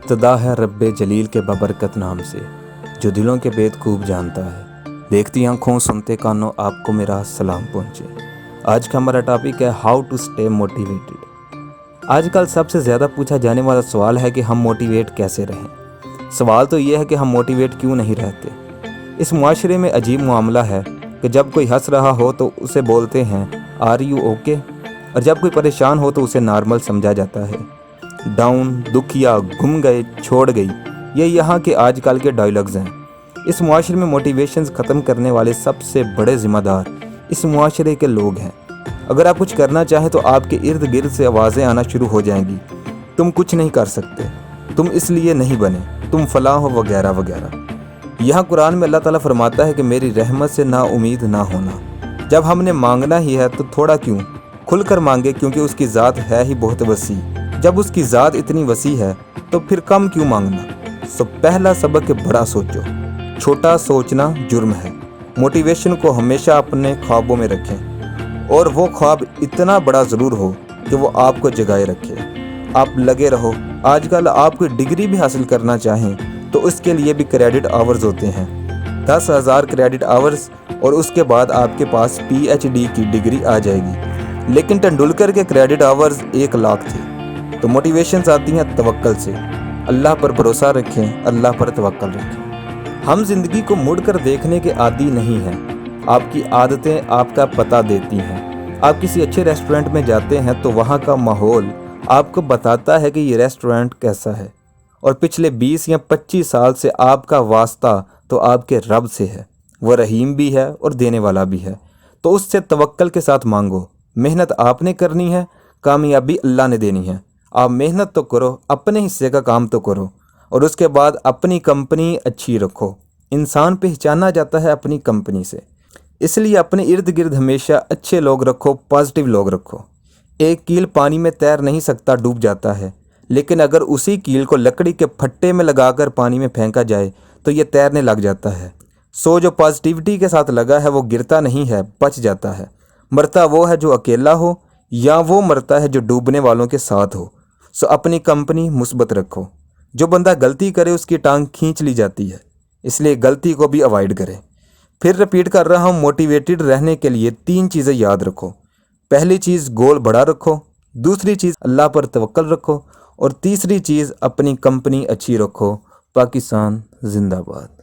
ابتدا ہے رب جلیل کے ببرکت نام سے، جو دلوں کے بید خوب جانتا ہے۔ دیکھتی آنکھوں سنتے کانوں آپ کو میرا سلام پہنچے۔ آج کا ہمارا ٹاپک ہے ہاؤ ٹو اسٹے موٹیویٹڈ۔ آج کل سب سے زیادہ پوچھا جانے والا سوال ہے کہ ہم موٹیویٹ کیسے رہیں۔ سوال تو یہ ہے کہ ہم موٹیویٹ کیوں نہیں رہتے۔ اس معاشرے میں عجیب معاملہ ہے کہ جب کوئی ہنس رہا ہو تو اسے بولتے ہیں آر یو اوکے، اور جب کوئی پریشان ہو تو اسے نارمل سمجھا جاتا ہے۔ ڈاؤن، دکھیا، گم گئے، چھوڑ گئی، یہ یہاں کے آج کل کے ڈائلاگز ہیں۔ اس معاشرے میں موٹیویشنز ختم کرنے والے سب سے بڑے ذمہ دار اس معاشرے کے لوگ ہیں۔ اگر آپ کچھ کرنا چاہیں تو آپ کے ارد گرد سے آوازیں آنا شروع ہو جائیں گی، تم کچھ نہیں کر سکتے، تم اس لیے نہیں بنے، تم فلاں ہو، وغیرہ وغیرہ۔ یہاں قرآن میں اللہ تعالیٰ فرماتا ہے کہ میری رحمت سے نا امید نہ ہونا۔ جب ہم نے مانگنا ہی ہے تو تھوڑا کیوں کھل کر مانگے، کیونکہ اس کی ذات ہے ہی بہت وسیع۔ جب اس کی ذات اتنی وسیع ہے تو پھر کم کیوں مانگنا۔ پہلا سبق کہ بڑا سوچو، چھوٹا سوچنا جرم ہے۔ موٹیویشن کو ہمیشہ اپنے خوابوں میں رکھیں، اور وہ خواب اتنا بڑا ضرور ہو کہ وہ آپ کو جگائے رکھے۔ آپ لگے رہو۔ آج کل آپ کوئی ڈگری بھی حاصل کرنا چاہیں تو اس کے لیے بھی کریڈٹ آورز ہوتے ہیں، 10,000 کریڈٹ آورز، اور اس کے بعد آپ کے پاس PhD کی ڈگری آ جائے گی۔ لیکن ٹنڈولکر کے کریڈٹ آورز 1 لاکھ تھے۔ تو موٹیویشنز آتی ہیں توکل سے۔ اللہ پر بھروسہ رکھیں، اللہ پر توکل رکھیں۔ ہم زندگی کو مڑ کر دیکھنے کے عادی نہیں ہیں۔ آپ کی عادتیں آپ کا پتہ دیتی ہیں۔ آپ کسی اچھے ریسٹورنٹ میں جاتے ہیں تو وہاں کا ماحول آپ کو بتاتا ہے کہ یہ ریسٹورنٹ کیسا ہے، اور پچھلے 20 یا 25 سال سے آپ کا واسطہ تو آپ کے رب سے ہے۔ وہ رحیم بھی ہے اور دینے والا بھی ہے، تو اس سے توکل کے ساتھ مانگو۔ محنت آپ نے کرنی ہے، کامیابی اللہ نے دینی ہے۔ آپ محنت تو کرو، اپنے حصے کا کام تو کرو، اور اس کے بعد اپنی کمپنی اچھی رکھو۔ انسان پہچانا جاتا ہے اپنی کمپنی سے، اس لیے اپنے ارد گرد ہمیشہ اچھے لوگ رکھو، پازیٹیو لوگ رکھو۔ ایک کیل پانی میں تیر نہیں سکتا، ڈوب جاتا ہے، لیکن اگر اسی کیل کو لکڑی کے پھٹے میں لگا کر پانی میں پھینکا جائے تو یہ تیرنے لگ جاتا ہے۔ جو پازیٹیوٹی کے ساتھ لگا ہے وہ گرتا نہیں ہے، بچ جاتا ہے۔ مرتا وہ ہے جو اکیلا ہو، یا وہ مرتا ہے جو ڈوبنے والوں کے ساتھ ہو۔ اپنی کمپنی مثبت رکھو۔ جو بندہ غلطی کرے اس کی ٹانگ کھینچ لی جاتی ہے، اس لیے غلطی کو بھی اوائڈ کرے۔ پھر رپیٹ کر رہا ہوں، موٹیویٹڈ رہنے کے لیے 3 چیزیں یاد رکھو۔ پہلی چیز، گول بڑا رکھو۔ دوسری چیز، اللہ پر توکل رکھو۔ اور تیسری چیز، اپنی کمپنی اچھی رکھو۔ پاکستان زندہ باد۔